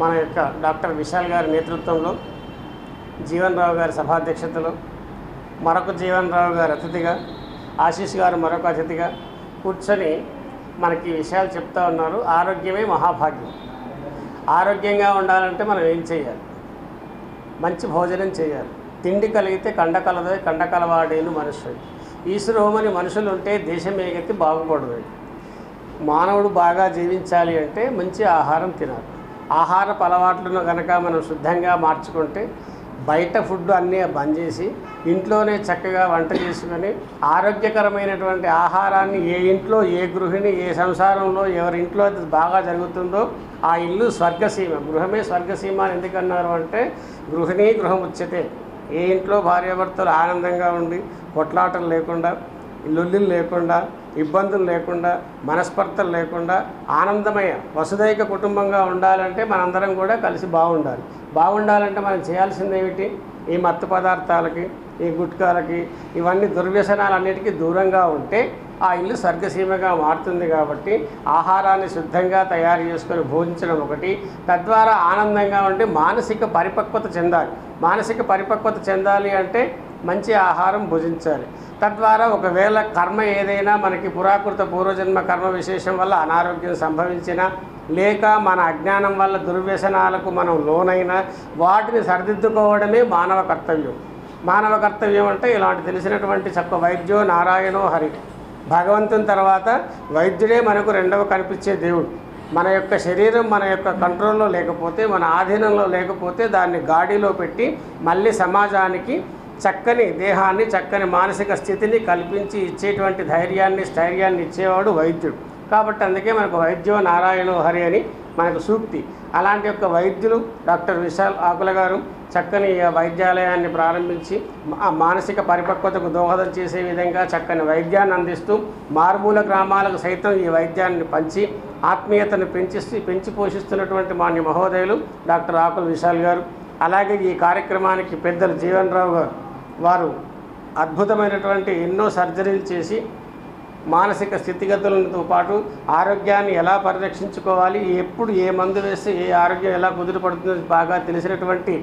మన యొక్క డాక్టర్ విశాల్ గారి నేతృత్వంలో, జీవన్ రావు గారి సభాధ్యక్షతలో, మరొక జీవన్ రావు గారి అతిథిగా, ఆశీష్ గారు మరొక అతిథిగా కూర్చొని మనకి విషయాలు చెప్తా ఉన్నారు. ఆరోగ్యమే మహాభాగ్యం. ఆరోగ్యంగా ఉండాలంటే మనం ఏం చేయాలి? మంచి భోజనం చేయాలి. తిండి కలిగితే కండ కలదు, కండ కలవాడేను మనుషుడు. ఈశ్వరోమని మనుషులు ఉంటే దేశం ఏగెత్తి బాగుపడదు. మానవుడు బాగా జీవించాలి అంటే మంచి ఆహారం తినాలి. ఆహారపు అలవాట్లను కనుక మనం శుద్ధంగా మార్చుకుంటే బయట ఫుడ్ అన్నీ బంద్ చేసి ఇంట్లోనే చక్కగా వంట చేసుకొని ఆరోగ్యకరమైనటువంటి ఆహారాన్ని ఏ ఇంట్లో ఏ గృహిణి ఏ సంసారంలో ఎవరింట్లో అది బాగా జరుగుతుందో ఆ ఇల్లు స్వర్గసీమ. గృహమే స్వర్గసీమ అని ఎందుకన్నారు అంటే గృహిణీ గృహం ఉచ్యతే. ఏ ఇంట్లో భార్యాభర్తలు ఆనందంగా ఉండి కొట్లాటలు లేకుండా, లొల్లులు లేకుండా, ఇబ్బందులు లేకుండా, మనస్పర్ధలు లేకుండా ఆనందమయ వసుదైక కుటుంబంగా ఉండాలంటే మనందరం కూడా కలిసి బాగుండాలి. బాగుండాలంటే మనం చేయాల్సింది ఏమిటి? ఈ మత్తు పదార్థాలకి, ఈ గుట్కాలకి, ఇవన్నీ దుర్వ్యసనాలన్నిటికీ దూరంగా ఉంటే ఆ ఇల్లు స్వర్గసీమగా మారుతుంది. కాబట్టి ఆహారాన్ని శుద్ధంగా తయారు చేసుకొని భోజించడం ఒకటి. తద్వారా ఆనందంగా ఉండి మానసిక పరిపక్వత చెందాలి. మానసిక పరిపక్వత చెందాలి అంటే మంచి ఆహారం భుజించాలి. తద్వారా ఒకవేళ కర్మ ఏదైనా మనకి పురాకృత పూర్వజన్మ కర్మ విశేషం వల్ల అనారోగ్యం సంభవించినా, లేక మన అజ్ఞానం వల్ల దుర్వ్యసనాలకు మనం లోనైనా వాటిని సరిదిద్దుకోవడమే మానవ కర్తవ్యం. మానవ కర్తవ్యం అంటే ఇలాంటి తెలిసినటువంటి చక్క వైద్యో నారాయణో హరి. భగవంతుని తర్వాత వైద్యుడే మనకు రెండవ కనిపించే దేవుడు. మన యొక్క శరీరం మన యొక్క కంట్రోల్లో లేకపోతే, మన ఆధీనంలో లేకపోతే దాన్ని గాడిలో పెట్టి మళ్ళీ సమాజానికి చక్కని దేహాన్ని, చక్కని మానసిక స్థితిని కల్పించి ఇచ్చేటువంటి స్థైర్యాన్ని ఇచ్చేవాడు వైద్యుడు. కాబట్టి అందుకే మనకు వైద్యో నారాయణో హరి అని మనకు సూక్తి. అలాంటి యొక్క వైద్యులు డాక్టర్ విశాల్ ఆకుల గారు చక్కని వైద్యాలయాన్ని ప్రారంభించి మానసిక పరిపక్వతకు దోహదం చేసే విధంగా చక్కని వైద్యాన్ని అందిస్తూ మారుమూల గ్రామాలకు సైతం ఈ వైద్యాన్ని పంచి ఆత్మీయతను పెంచి పోషిస్తున్నటువంటి మాన్య మహోదయులు డాక్టర్ ఆకుల విశాల్ గారు. అలాగే ఈ కార్యక్రమానికి పెద్దలు జీవన్ రావు గారు, వారు అద్భుతమైనటువంటి ఎన్నో సర్జరీలు చేసి మానసిక స్థితిగతులతో పాటు ఆరోగ్యాన్ని ఎలా పరిరక్షించుకోవాలి, ఎప్పుడు ఏ మందు వేస్తే ఏ ఆరోగ్యం ఎలా కుదురుపడుతుందో బాగా తెలిసినటువంటి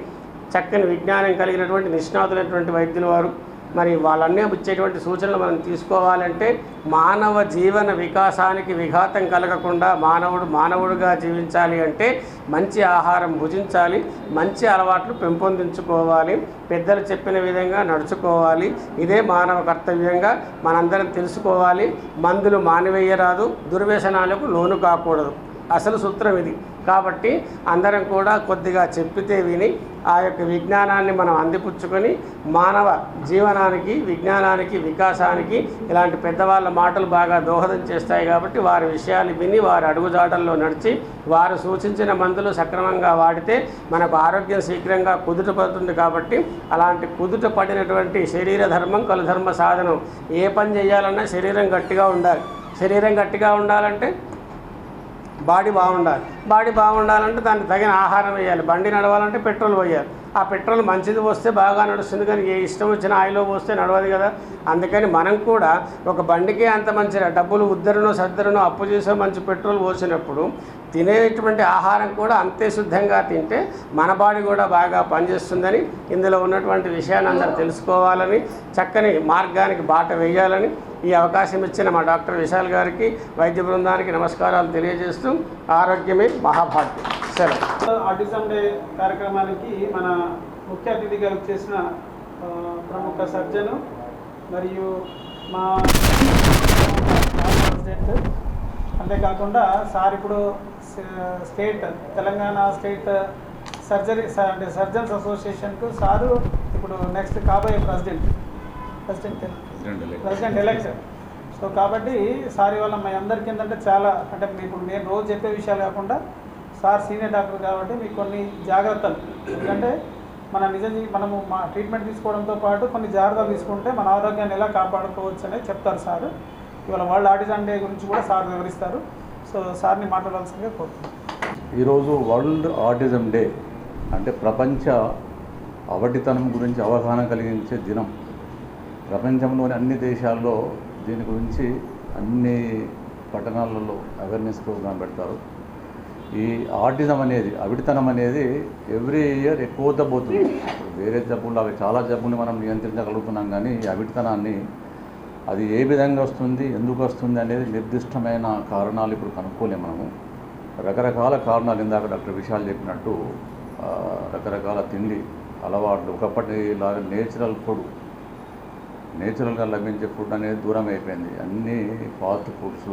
చక్కని విజ్ఞానం కలిగినటువంటి నిష్ణాతులైనటువంటి వైద్యులు వారు. మరి వాళ్ళన్నీ ఇచ్చేటువంటి సూచనలు మనం తీసుకోవాలంటే మానవ జీవన వికాసానికి విఘాతం కలగకుండా మానవుడుగా జీవించాలి అంటే మంచి ఆహారం భుజించాలి, మంచి అలవాట్లు పెంపొందించుకోవాలి, పెద్దలు చెప్పిన విధంగా నడుచుకోవాలి. ఇదే మానవ కర్తవ్యంగా మనందరం తెలుసుకోవాలి. మందులు మానివేయరాదు, దుర్వ్యసనాలకు లోను కాకూడదు. అసలు సూత్రం ఇది. కాబట్టి అందరం కూడా కొద్దిగా చెప్పితే విని ఆ యొక్క విజ్ఞానాన్ని మనం అందిపుచ్చుకొని మానవ జీవనానికి, విజ్ఞానానికి, వికాసానికి ఇలాంటి పెద్దవాళ్ళ మాటలు బాగా దోహదం చేస్తాయి. కాబట్టి వారి విషయాలు విని వారి అడుగుజాడల్లో నడిచి వారు సూచించిన మందులు సక్రమంగా వాడితే మనకు ఆరోగ్యం శీఘ్రంగా కుదుట పడుతుంది. కాబట్టి అలాంటి కుదుట పడినటువంటి శరీర ధర్మం కలుధర్మ సాధనం. ఏ పని చేయాలన్నా శరీరం గట్టిగా ఉండాలి. శరీరం గట్టిగా ఉండాలంటే బాడీ బాగుండాలి. బాడీ బాగుండాలంటే దానికి తగిన ఆహారం వేయాలి. బండి నడవాలంటే పెట్రోల్ పోయాలి. ఆ పెట్రోల్ మంచిది పోస్తే బాగా నడుస్తుంది, కానీ ఏ ఇష్టం వచ్చిన ఆయిల్లో పోస్తే నడవదు కదా. అందుకని మనం కూడా ఒక బండికి అంత మంచి డబ్బులు ఉద్దరనో సద్దరనో అప్పు చేసో మంచి పెట్రోల్ పోసినప్పుడు తినేటువంటి ఆహారం కూడా అంతే శుద్ధంగా తింటే మన బాడీ కూడా బాగా పనిచేస్తుందని, ఇందులో ఉన్నటువంటి విషయాన్ని అందరూ తెలుసుకోవాలని, చక్కని మార్గానికి బాట వేయాలని ఈ అవకాశం ఇచ్చిన మా డాక్టర్ విశాల్ గారికి, వైద్య బృందానికి నమస్కారాలు తెలియజేస్తూ ఆరోగ్యమే మహాభాగ్యం. సెలవు. ఆటిజం డే కార్యక్రమానికి మన ముఖ్య అతిథిగా వచ్చేసిన ప్రముఖ సర్జను మరియు మా ప్రెసిడెంట్, అంతేకాకుండా సార్ ఇప్పుడు తెలంగాణ స్టేట్ సర్జన్స్ అసోసియేషన్కు సారు ఇప్పుడు నెక్స్ట్ కాబోయే ప్రెసిడెంట్ ఎలక్షన్. సో కాబట్టి సార్ వల్ల మీ అందరికీ ఏంటంటే చాలా అంటే ఇప్పుడు నేను రోజు చెప్పే విషయాలు కాకుండా సార్ సీనియర్ డాక్టర్ కాబట్టి మీకు కొన్ని జాగ్రత్తలు, ఎందుకంటే మనము మా ట్రీట్మెంట్ తీసుకోవడంతో పాటు కొన్ని జాగ్రత్తలు తీసుకుంటే మన ఆరోగ్యాన్ని ఎలా కాపాడుకోవచ్చు అనేది చెప్తారు సార్. ఇవాళ వరల్డ్ ఆటిజం డే గురించి కూడా సార్ వివరిస్తారు. సో సార్ని మాట్లాడాల్సిందిగా కోరుతున్నాను. ఈరోజు వరల్డ్ ఆటిజం డే అంటే ప్రపంచ అవటితనం గురించి అవగాహన కలిగించే దినం. ప్రపంచంలోని అన్ని దేశాల్లో దీని గురించి అన్ని పట్టణాలలో అవేర్నెస్ ప్రోగ్రాం పెడతారు. ఈ ఆటిజం అనేది, అవిటితనం అనేది ఎవ్రీ ఇయర్ ఎక్కువ పోతుంది. వేరే జబ్బులాగా చాలా జబ్బుని మనం నియంత్రించగలుగుతున్నాం, కానీ ఈ అవిటితనాన్ని అది ఏ విధంగా వస్తుంది, ఎందుకు వస్తుంది అనేది నిర్దిష్టమైన కారణాలు ఇప్పుడు కనుక్కోలేము మనము. రకరకాల కారణాలు, ఇందాక డాక్టర్ విశాల్ చెప్పినట్టు రకరకాల తిండి, అలవాట్లు ఒకప్పటిలాగా నేచురల్గా లభించే ఫుడ్ అనేది దూరం అయిపోయింది. అన్నీ ఫాస్ట్ ఫుడ్స్,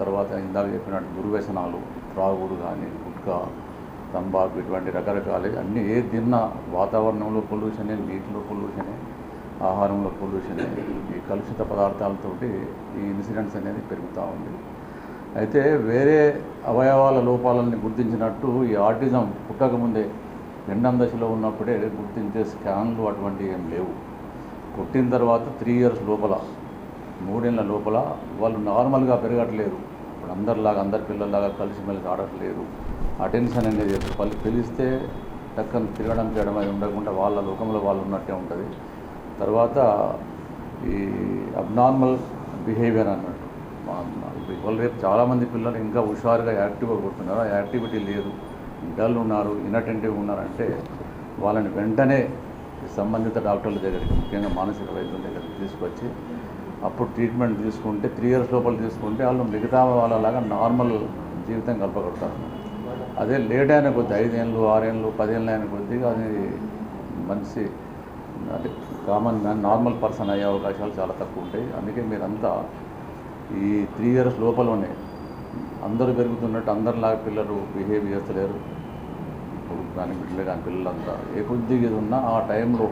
తర్వాత ఇందాక చెప్పినట్టు దుర్వ్యసనాలు, త్రాగుడు కానీ, గుట్కా, తంబాకు, ఇటువంటి రకరకాలు అన్నీ ఏది తిన్నా వాతావరణంలో పొల్యూషనే, నీటిలో పొల్యూషనే, ఆహారంలో పొల్యూషనే, ఈ కలుషిత పదార్థాలతోటి ఈ ఇన్సిడెంట్స్ అనేది పెరుగుతూ ఉంది. అయితే వేరే అవయవాల లోపాలని గుర్తించినట్టు ఈ ఆటిజం పుట్టకముందే రెండవ దశలో ఉన్నప్పుడే గుర్తించే స్కాన్లు అటువంటివి ఏం లేవు. పుట్టిన తర్వాత 3 ఇయర్స్ లోపల, 3 ఏళ్ళ లోపల వాళ్ళు నార్మల్గా పెరగట్లేదు. ఇప్పుడు అందరి పిల్లల్లాగా కలిసిమెలిసి ఆడట్లేదు. అటెన్షన్ అనేది వాళ్ళు పిలిస్తే టక్కన తిరగడం చేయడం అది ఉండకుండా వాళ్ళ లోకంలో వాళ్ళు ఉన్నట్టే ఉంటుంది. తర్వాత ఈ అబ్నార్మల్ బిహేవియర్ అన్నట్టు ఇవాళ రేపు చాలామంది పిల్లలు ఇంకా హుషారుగా యాక్టివ్గా కొడుతున్నారు. ఆ యాక్టివిటీ లేదు, డల్ ఉన్నారు, ఇన్అటెంటివ్ ఉన్నారంటే వాళ్ళని వెంటనే సంబంధిత డాక్టర్ల దగ్గరికి, ముఖ్యంగా మానసిక వైద్యుల దగ్గరికి తీసుకొచ్చి అప్పుడు ట్రీట్మెంట్ తీసుకుంటే 3 ఇయర్స్ లోపల తీసుకుంటే వాళ్ళు మిగతా వాళ్ళలాగా నార్మల్ జీవితం గడపగలుగుతారు. అదే లేట్ అయిన కొద్ది 5 ఏళ్ళు, 6 ఏళ్ళు, 10 ఏళ్ళు అయిన కొద్దిగా అది మనిషి అంటే కామన్ మ్యాన్, నార్మల్ పర్సన్ అయ్యే అవకాశాలు చాలా తక్కువ ఉంటాయి. అందుకే మీరంతా ఈ 3 ఇయర్స్ లోపలనే అందరూ పెరుగుతున్నట్టు అందరిలాగా పిల్లలు బిహేవ్ చేస్తలేరు. ఇప్పుడు కానీ బిడ్డలే కానీ పిల్లలంతా ఏ కొద్దిగా ఇది ఉన్నా ఆ టైంలో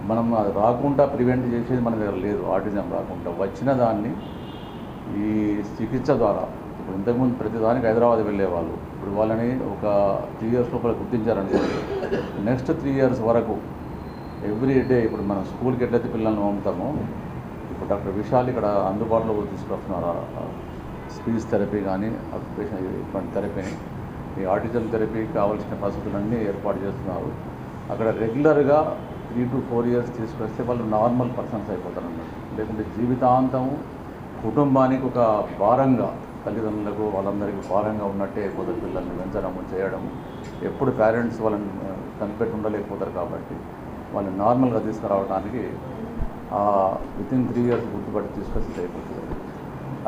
మనం అది రాకుండా ప్రివెంట్ చేసేది మన దగ్గర లేదు. ఆటిజం రాకుండా వచ్చిన దాన్ని ఈ చికిత్స ద్వారా, ఇప్పుడు ఇంతకుముందు ప్రతిదానికి హైదరాబాద్ వెళ్ళేవాళ్ళు, ఇప్పుడు వాళ్ళని ఒక 3 ఇయర్స్ లోపల గుర్తించారనుకోండి, నెక్స్ట్ 3 ఇయర్స్ వరకు ఎవ్రీ డే ఇప్పుడు మనం స్కూల్కి ఎట్లయితే పిల్లల్ని పంపుతామో, ఇప్పుడు డాక్టర్ విశాల్ ఇక్కడ అందుబాటులో తీసుకొస్తున్నారు. స్పీచ్ థెరపీ కానీ, ఆక్యుపేషన్ ఇటువంటి థెరపీని, ఈ ఆటిజం థెరపీకి కావాల్సిన పరిస్థితులన్నీ ఏర్పాటు చేస్తున్నారు. అక్కడ రెగ్యులర్గా 3 to 4 ఇయర్స్ తీసుకొస్తే వాళ్ళు నార్మల్ పర్సన్స్ అయిపోతారు అన్నట్టు. లేకుంటే జీవితాంతం కుటుంబానికి ఒక భారంగా, తల్లిదండ్రులకు వాళ్ళందరికీ భారంగా ఉన్నట్టే అయిపోతారు. పిల్లల్ని పెంచడము, చేయడము, ఎప్పుడు పేరెంట్స్ వాళ్ళని కనిపెట్టి ఉండలేకపోతారు. కాబట్టి వాళ్ళని నార్మల్గా తీసుకురావడానికి వితిన్ 3 ఇయర్స్ గుర్తుపట్టి తీసుకొస్తే అయిపోతుంది.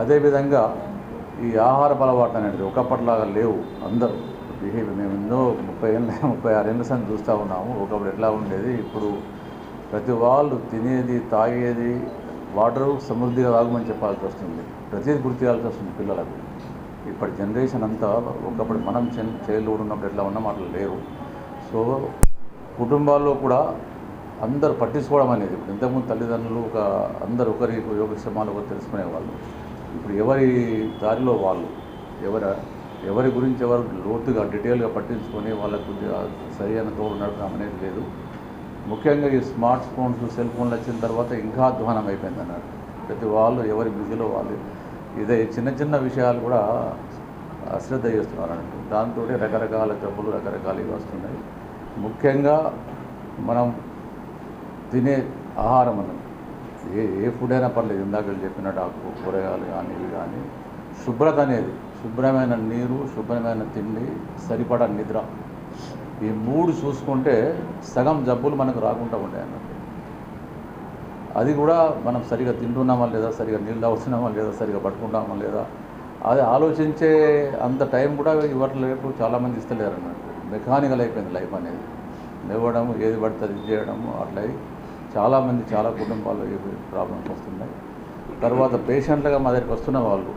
అదేవిధంగా ఈ ఆహారపు అలవాటు అనేది ఒకప్పటిలాగా లేవు. అందరూ బిహేవియర్ మేము ఎన్నో 36 ఏళ్ళ సంది చూస్తూ ఉన్నాము. ఒకప్పుడు ఎట్లా ఉండేది, ఇప్పుడు ప్రతి వాళ్ళు తినేది, తాగేది, వాటరు సమృద్ధిగా తాగమని చెప్పాల్సి వస్తుంది. ప్రతిదీ గుర్తు చేయాల్సి వస్తుంది పిల్లలకు. ఇప్పటి జనరేషన్ అంతా ఒకప్పుడు మనం చైల్డ్హుడ్ ఉన్నప్పుడు ఎట్లా ఉన్నాం అట్లా లేవు. సో కుటుంబాల్లో కూడా అందరూ పట్టించుకోవడం అనేది, ఇప్పుడు ఇంతకుముందు తల్లిదండ్రులు అందరూ ఒకరి యోగక్షేమాలు ఒకరు తెలుసుకునేవాళ్ళు. ఇప్పుడు ఎవరి దారిలో వాళ్ళు, ఎవరి గురించి ఎవరు లోతుగా డీటెయిల్గా పట్టించుకొని వాళ్ళకు సరైన తోడు నడపడం అనేది లేదు. ముఖ్యంగా ఈ స్మార్ట్ ఫోన్స్, సెల్ ఫోన్లు వచ్చిన తర్వాత ఇంకా అధ్వానం అయిపోయింది అన్నట్టు. ప్రతి వాళ్ళు ఎవరి బిజీలో వాళ్ళు ఇదే చిన్న చిన్న విషయాలు కూడా అశ్రద్ధ చేస్తున్నారు అన్నట్టు. దాంతో రకరకాల జబ్బులు రకరకాలుగా వస్తున్నాయి. ముఖ్యంగా మనం తినే ఆహారం అన్నది ఏ ఫుడ్ అయినా పర్లేదు, ఇందాక చెప్పినట్టు కూరగాయలు కానీ ఇవి కానీ, శుభ్రత అనేది, శుభ్రమైన నీరు, శుభ్రమైన తిండి, సరిపడా నిద్ర, ఈ 3 చూసుకుంటే సగం జబ్బులు మనకు రాకుండా ఉంటాయి అన్నట్టు. అది కూడా మనం సరిగా తింటున్నామా లేదా, సరిగా నీళ్ళు తాగుతున్నామా లేదా, సరిగా పట్టుకుంటామా లేదా, అది ఆలోచించే అంత టైం కూడా ఇవాటి రేపు చాలామంది ఇస్తలేరు అన్నట్టు. మెకానికల్ అయిపోయింది లైఫ్ అనేది. లేవడము, ఏది పడుతుంది ఇది చేయడము, అట్లా చాలామంది చాలా కుటుంబాల్లో ఈ ప్రాబ్లమ్స్ వస్తున్నాయి. తర్వాత పేషెంట్లుగా మా దగ్గరికి వస్తున్న వాళ్ళు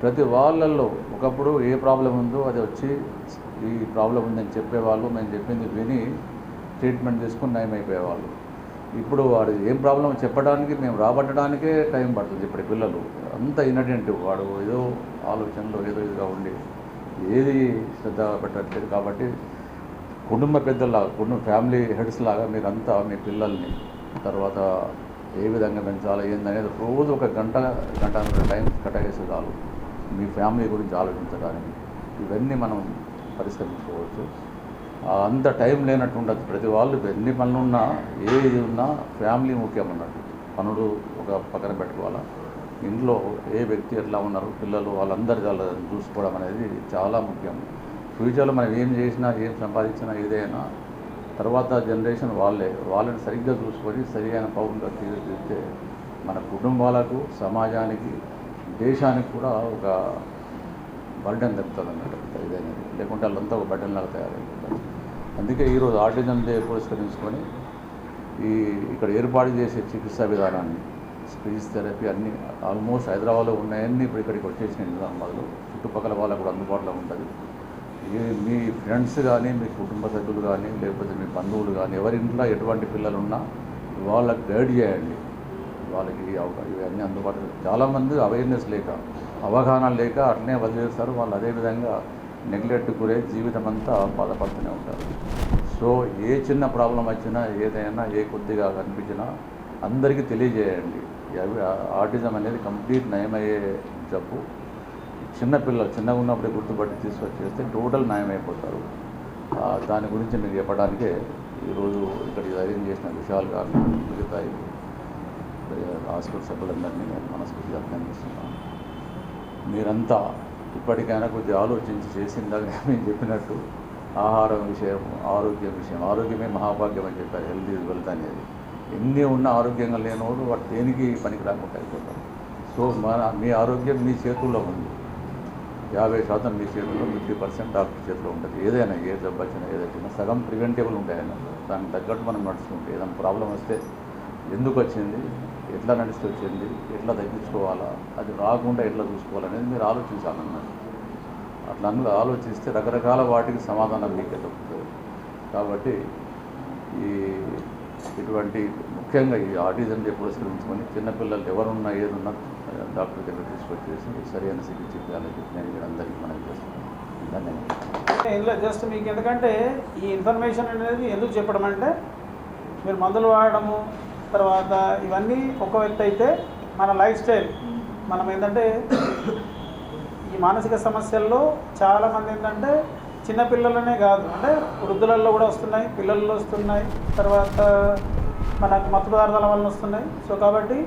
ప్రతి వాళ్ళల్లో ఒకప్పుడు ఏ ప్రాబ్లం ఉందో అది వచ్చి ఈ ప్రాబ్లం ఉందని చెప్పేవాళ్ళు, మేము చెప్పింది విని ట్రీట్మెంట్ తీసుకుని నయమైపోయేవాళ్ళు. ఇప్పుడు వాడు ఏం ప్రాబ్లం చెప్పడానికి, మేము రాబట్టడానికే టైం పడుతుంది. ఇప్పుడు పిల్లలు అంత ఇన్అటెంటివ్, వాడు ఏదో ఆలోచనలో ఏదో ఇదిగా ఉండి ఏది శ్రద్ధ పెట్టట్లేదు. కాబట్టి కుటుంబ పెద్దలాగా, ఫ్యామిలీ హెడ్స్ లాగా మీరంతా మీ పిల్లల్ని తర్వాత ఏ విధంగా పెంచాలి ఏందనేది రోజు ఒక గంటన్నర టైం కేటాయిస్తే చాలు మీ ఫ్యామిలీ గురించి ఆలోచించడానికి. ఇవన్నీ మనం పరిష్కరించుకోవచ్చు. అంత టైం లేనట్టు ఉండదు. ప్రతి వాళ్ళు ఎన్ని పనులు ఉన్నా, ఏది ఉన్నా ఫ్యామిలీ ముఖ్యం అన్నట్టు. పనులు ఒక పక్కన పెట్టుకోవాలా, ఇంట్లో ఏ వ్యక్తి ఎట్లా ఉన్నారు, పిల్లలు వాళ్ళందరి వాళ్ళని చూసుకోవడం అనేది చాలా ముఖ్యం. ఫ్యూచర్లో మనం ఏం చేసినా, ఏం సంపాదించినా, ఏదైనా తర్వాత జనరేషన్ వాళ్ళని సరిగ్గా చూసుకొని సరైన పౌరులుగా తీర్చిదిద్దితే మన కుటుంబాలకు, సమాజానికి, దేశానికి కూడా ఒక బర్డెన్ తగ్గుతుంది అన్నట్టు. ఇదైనది లేకుంటే వాళ్ళంతా ఒక బర్డెన్ లాగా తయారైపోతారు. అందుకే ఈరోజు ఆటిజం డే పురస్కరించుకొని ఇక్కడ ఏర్పాటు చేసే చికిత్సా విధానాన్ని స్పీచ్ థెరపీ అన్నీ ఆల్మోస్ట్ హైదరాబాద్లో ఉన్నాయన్నీ ఇప్పుడు ఇక్కడికి వచ్చేసిన నిజామాబాద్లో చుట్టుపక్కల వాళ్ళకు కూడా అందుబాటులో ఉంటుంది. మీ ఫ్రెండ్స్ కానీ మీ కుటుంబ సభ్యులు కానీ లేకపోతే మీ బంధువులు కానీ ఎవరింట్లో ఎటువంటి పిల్లలు ఉన్నా వాళ్ళకి గైడ్ చేయండి. వాళ్ళకి ఇవన్నీ అందుబాటులో చాలామంది అవేర్నెస్ లేక అవగాహన లేక అట్లనే వదిలేస్తారు. వాళ్ళు అదేవిధంగా నెగ్లెక్ట్ గురై జీవితం అంతా బాధపడుతూనే ఉంటారు. సో ఏ చిన్న ప్రాబ్లం వచ్చినా ఏదైనా ఏ కొద్దిగా కనిపించినా అందరికీ తెలియజేయండి. ఆటిజం అనేది కంప్లీట్ నయమయ్యే జబ్బు. చిన్నపిల్లలు చిన్నగా ఉన్నప్పుడే గుర్తుపట్టి తీసుకొచ్చేస్తే టోటల్ నయమైపోతారు. దాని గురించి మీకు చెప్పడానికే ఈరోజు ఇక్కడ ధైర్యం చేసిన విషయాలు కానీ మిగతా హాస్పిటల్ సభ్యులందరినీ నేను మనస్ఫూర్తిగా అభినందిస్తున్నాను. మీరంతా ఇప్పటికైనా కొద్దిగా ఆలోచించి చేసిందాక మేము చెప్పినట్టు ఆహారం విషయం, ఆరోగ్యం విషయం, ఆరోగ్యమే మహాభాగ్యం అని చెప్పారు. హెల్త్ ఈజ్ వెల్త్ అనేది. ఎన్ని ఉన్న ఆరోగ్యంగా లేనివాడు వాడు దేనికి పనికి రాకుండా అయిపోతాం. సో మీ ఆరోగ్యం మీ చేతుల్లో ఉంది. 50% మీ చేతుల్లో, 50% డాక్టర్ చేతిలో ఉంటుంది. ఏదైనా ఏ జబ్బు వచ్చినా ఏదైనా సగం ప్రివెంటబుల్ ఉంటాయన్న దానికి తగ్గట్టు మనం నడుచుకుంటే ఏదైనా ప్రాబ్లం వస్తే ఎందుకు వచ్చింది, ఎట్లా నడిచి వచ్చింది, ఎట్లా తగ్గించుకోవాలా, అది రాకుండా ఎట్లా చూసుకోవాలనేది మీరు ఆలోచించాలన్నమాట. అట్లా ఆలోచిస్తే రకరకాల వాటికి సమాధానం మీకే దొరుకుతుంది. కాబట్టి ఇటువంటి ముఖ్యంగా ఈ ఆటిజం డే పురస్కరించుకొని చిన్నపిల్లలు ఎవరున్నా ఏదున్నా డాక్టర్ దగ్గర తీసుకొచ్చేసి సరైన చికిత్స ఇవ్వాలని చెప్పి నేను అందరికీ మనం చేస్తున్నాను. ధన్యవాదాలు. ఇందులో జస్ట్ మీకు ఎందుకంటే ఈ ఇన్ఫర్మేషన్ అనేది ఎందుకు చెప్పడం అంటే మీరు మందులు వాడడము తర్వాత ఇవన్నీ ఒక వ్యక్తి అయితే మన లైఫ్ స్టైల్ మనం ఏంటంటే ఈ మానసిక సమస్యల్లో చాలామంది ఏంటంటే చిన్నపిల్లలనే కాదు అంటే వృద్ధులలో కూడా వస్తున్నాయి, పిల్లల్లో వస్తున్నాయి, తర్వాత మనకు మత్తు పదార్థాల వల్ల వస్తున్నాయి. సో కాబట్టి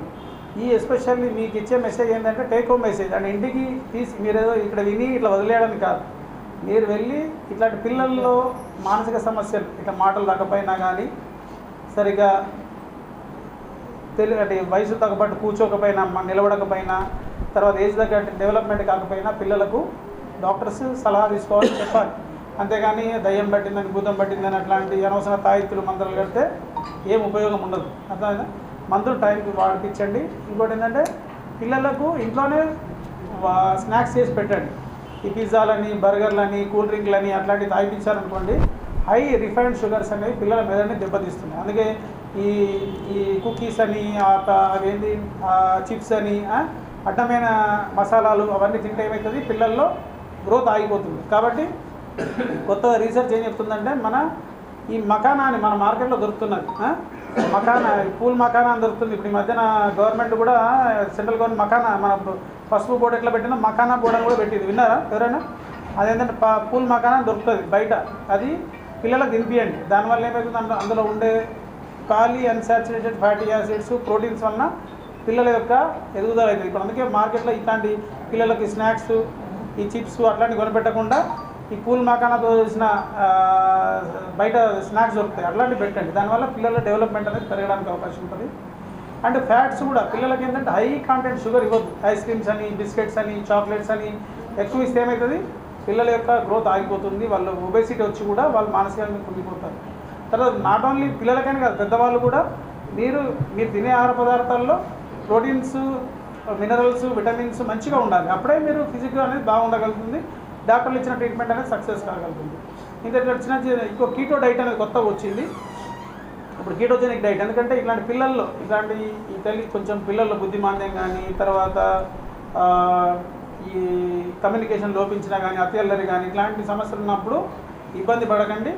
ఈ ఎస్పెషల్లీ మీకు ఇచ్చే మెసేజ్ ఏంటంటే టేక్ హోమ్ మెసేజ్ అంటే ఇంటికి తీసి మీరేదో ఇక్కడ విని ఇట్లా వదిలేయడానికి కాదు. మీరు వెళ్ళి ఇట్లాంటి పిల్లల్లో మానసిక సమస్యలు ఇట్లా మాటలు రాకపోయినా కానీ సరిగా అంటే వయసు తగ్గబట్టు కూర్చోకపోయినా నిలబడకపోయినా తర్వాత ఏజ్ తగ్గట్టు డెవలప్మెంట్ కాకపోయినా పిల్లలకు డాక్టర్స్ సలహా తీసుకోవాలని చెప్పాలి. అంతేగాని దయ్యం పట్టిందని భూతం పట్టిందని అట్లాంటి అనవసర తాయిత్తులు మందులు కడితే ఏం ఉపయోగం ఉండదు. అర్థమైందా? మందులు టైంకి వాడిపించండి. ఇంకోటి ఏంటంటే పిల్లలకు ఇంట్లోనే స్నాక్స్ చేసి పెట్టండి. ఈ పిజ్జాలని, బర్గర్లని, కూల్ డ్రింక్లని అట్లాంటివి తాగిపించారనుకోండి హై రిఫైన్డ్ షుగర్స్ అనేవి పిల్లల మెదడుని దెబ్బతీస్తున్నాయి. అందుకే ఈ కుకీస్ అని అవేంటి చిప్స్ అని అడ్డమైన మసాలాలు అవన్నీ తింటే ఏమవుతుంది పిల్లల్లో గ్రోత్ ఆగిపోతుంది. కాబట్టి కొత్తగా రీసెర్చ్ ఏం చెప్తుందంటే ఈ మకానా అని మన మార్కెట్లో దొరుకుతున్నది. మకానా పూల్ మకానా అని దొరుకుతుంది. ఇప్పుడు ఈ మధ్యన గవర్నమెంట్ కూడా సెంట్రల్ గవర్నమెంట్ మకానా మన పసుపు బోర్డు ఎట్లా పెట్టినా మకానా బోర్డు అని కూడా పెట్టింది. విన్నారా ఎవరైనా? అదేంటంటే పూల్ మకానా దొరుకుతుంది బయట. అది పిల్లలకు తినిపియండి. దానివల్ల ఏమవుతుంది అందులో ఉండే ఖాళీ అన్సాచురేటెడ్ ఫ్యాటీ యాసిడ్స్ ప్రోటీన్స్ వలన పిల్లల యొక్క ఎదుగుదల అవుతుంది. ఇప్పుడు అందుకే మార్కెట్లో ఇట్లాంటి పిల్లలకి స్నాక్స్ ఈ చిప్స్ అట్లాంటివి కొనిపెట్టకుండా ఈ పూల్ మకానాతో చేసిన బయట స్నాక్స్ దొరుకుతాయి అట్లాంటివి పెట్టండి. దానివల్ల పిల్లల డెవలప్మెంట్ అనేది పెరగడానికి అవకాశం ఉంటుంది. అండ్ ఫ్యాట్స్ కూడా పిల్లలకి ఏంటంటే హై కాంటెంట్ షుగర్ ఇవ్వద్దు. ఐస్ క్రీమ్స్ అని, బిస్కెట్స్ అని, చాక్లెట్స్ అని ఎక్కువ ఇస్తే ఏమవుతుంది పిల్లల యొక్క గ్రోత్ ఆగిపోతుంది. వాళ్ళు ఒబేసిటీ వచ్చి కూడా వాళ్ళు మానసికంగా కుంగిపోతారు. తర్వాత నాట్ ఓన్లీ పిల్లలకైనా కాదు పెద్దవాళ్ళు కూడా మీరు తినే ఆహార పదార్థాల్లో ప్రోటీన్స్, మినరల్స్, విటమిన్స్ మంచిగా ఉండాలి. అప్పుడే మీరు ఫిజికల్ అనేది బాగుండగలుగుతుంది. డాక్టర్లు ఇచ్చిన ట్రీట్మెంట్ అనేది సక్సెస్ కాగలుగుతుంది. ఇంకా చిన్న ఇంకో కీటో డైట్ అనేది కొత్తగా వచ్చింది. ఇప్పుడు కీటోజెనిక్ డైట్ ఎందుకంటే ఇట్లాంటి పిల్లల్లో ఇట్లాంటి కొంచెం పిల్లల్లో బుద్ధిమాంద్యం కానీ తర్వాత ఈ కమ్యూనికేషన్ లోపించినా కానీ అత్యల్లరి కానీ ఇట్లాంటి సమస్యలు ఉన్నప్పుడు ఇబ్బంది పడకండి.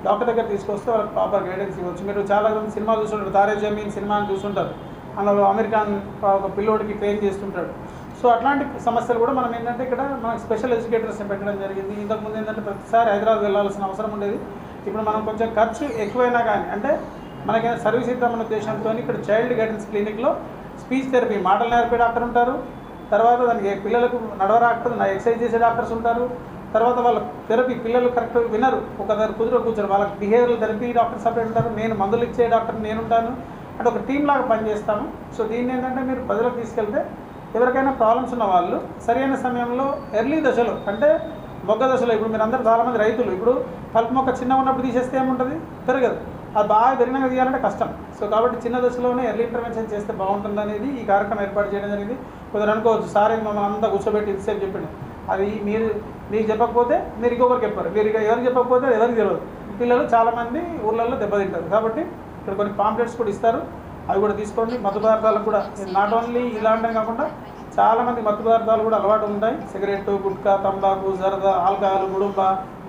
డాక్టర్ దగ్గర తీసుకొస్తే వాళ్ళకి ప్రాపర్ గైడెన్స్ ఇవ్వచ్చు. మీరు చాలా సినిమా చూస్తుంటారు, తారే జమీన్ సినిమాని చూస్తుంటారు. అందులో అమెరికన్ ఒక పిల్లోడికి ట్రైన్ చేస్తుంటాడు. సో అట్లాంటి సమస్యలు కూడా మనం ఏంటంటే ఇక్కడ మనకు స్పెషల్ ఎడ్యుకేటర్స్ని పెట్టడం జరిగింది. ఇంతకుముందు ఏంటంటే ప్రతిసారి హైదరాబాద్ వెళ్ళాల్సిన అవసరం ఉండేది. ఇప్పుడు మనం కొంచెం ఖర్చు ఎక్కువైనా కానీ అంటే మనకైనా సర్వీస్ ఇద్దామన్న ఉద్దేశంతో ఇక్కడ చైల్డ్ గైడెన్స్ క్లినిక్లో స్పీచ్ థెరపీ మాటలు నేర్పే డాక్టర్ ఉంటారు. తర్వాత దానికి పిల్లలకు నడవరాక్టర్ ఎక్సర్సైజ్ చేసే డాక్టర్స్ ఉంటారు. తర్వాత వాళ్ళ థెరపీ పిల్లలు కరెక్ట్ వినరు ఒక దగ్గర కూర్చొని వాళ్ళకి బిహేవియరల్ థెరపీ డాక్టర్ సపరేట్ ఉంటారు. నేను మందులు ఇచ్చే డాక్టర్ నేను ఉంటాను. అంటే ఒక టీం లాగా పనిచేస్తాము. సో దీన్ని ఏంటంటే మీరు ప్రజలకు తీసుకెళ్తే ఎవరికైనా ప్రాబ్లమ్స్ ఉన్న వాళ్ళు సరైన సమయంలో ఎర్లీ దశలో అంటే మొగ్గ దశలో ఇప్పుడు మీరు అందరూ చాలామంది రైతులు ఇప్పుడు కలుపు మొక్క చిన్నగా ఉన్నప్పుడు తీసేస్తే ఏముంటుంది పెరగదు, అది బాగా పెరిగినాక తీయాలంటే కష్టం. సో కాబట్టి చిన్న దశలోనే ఎర్లీ ఇంటర్వెన్షన్ చేస్తే బాగుంటుంది అనేది ఈ కార్యక్రమం ఏర్పాటు చేయడం జరిగింది. కొందరు అనుకోవచ్చు సార్ మమ్మల్ని అంతా కూర్చోబెట్టి ఇంతసేపు చెప్పిండు, అది మీకు చెప్పకపోతే మీరు ఇంకొకరికి చెప్పారు, మీరు ఇక ఎవరికి చెప్పకపోతే ఎవరికి తెలియదు. పిల్లలు చాలామంది ఊళ్ళల్లో దెబ్బతింటారు. కాబట్టి ఇక్కడ కొన్ని పాంప్లెట్స్ కూడా ఇస్తారు, అవి కూడా తీసుకోండి. మత్తు పదార్థాలకు కూడా నాట్ ఓన్లీ ఇలాంటివి కాకుండా చాలామంది మత్తు పదార్థాలు కూడా అలవాటు ఉంటాయి, సిగరెట్, గుట్కా, తంబాకు, జరదా, ఆల్కహాల్, గుడుంబ,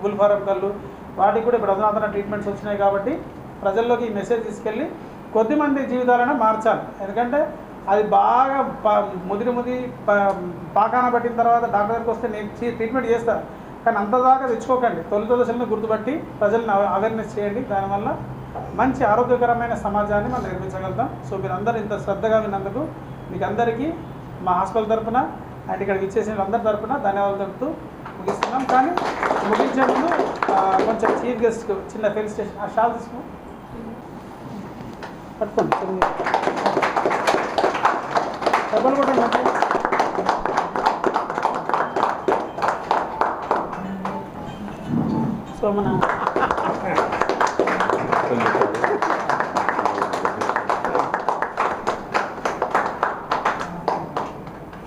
బుల్ఫారం కళ్ళు, వాటికి కూడా ఇప్పుడు అధునాతన ట్రీట్మెంట్స్ వచ్చినాయి. కాబట్టి ప్రజల్లోకి ఈ మెసేజ్ తీసుకెళ్ళి కొద్దిమంది జీవితాలను మార్చాలి. ఎందుకంటే అది బాగా ముదిరి పాకాన పట్టిన తర్వాత డాక్టర్ దగ్గరికి వస్తే నేను ట్రీట్మెంట్ చేస్తాను, కానీ అంతదాకా తెచ్చుకోకండి. తొలి దశలను గుర్తుపట్టి ప్రజలను అవేర్నెస్ చేయండి. దానివల్ల మంచి ఆరోగ్యకరమైన సమాజాన్ని మనం నిర్మించగలుగుతాం. సో మీరు అందరూ ఇంత శ్రద్ధగా విన్నందుకు మీకు అందరికీ మా హాస్పిటల్ తరఫున అండ్ ఇక్కడ విచ్చేసిన అందరి తరఫున ధన్యవాదాలు తెలుపుతూ ముగిస్తున్నాం. కానీ ముగించే ముందు కొంచెం చీఫ్ గెస్ట్ చిన్న ఫెలిసిటేషన్ ఆ షాల్ తీసుకో పట్టుకోండి, డబ్బులు కొట్టండి. సో మన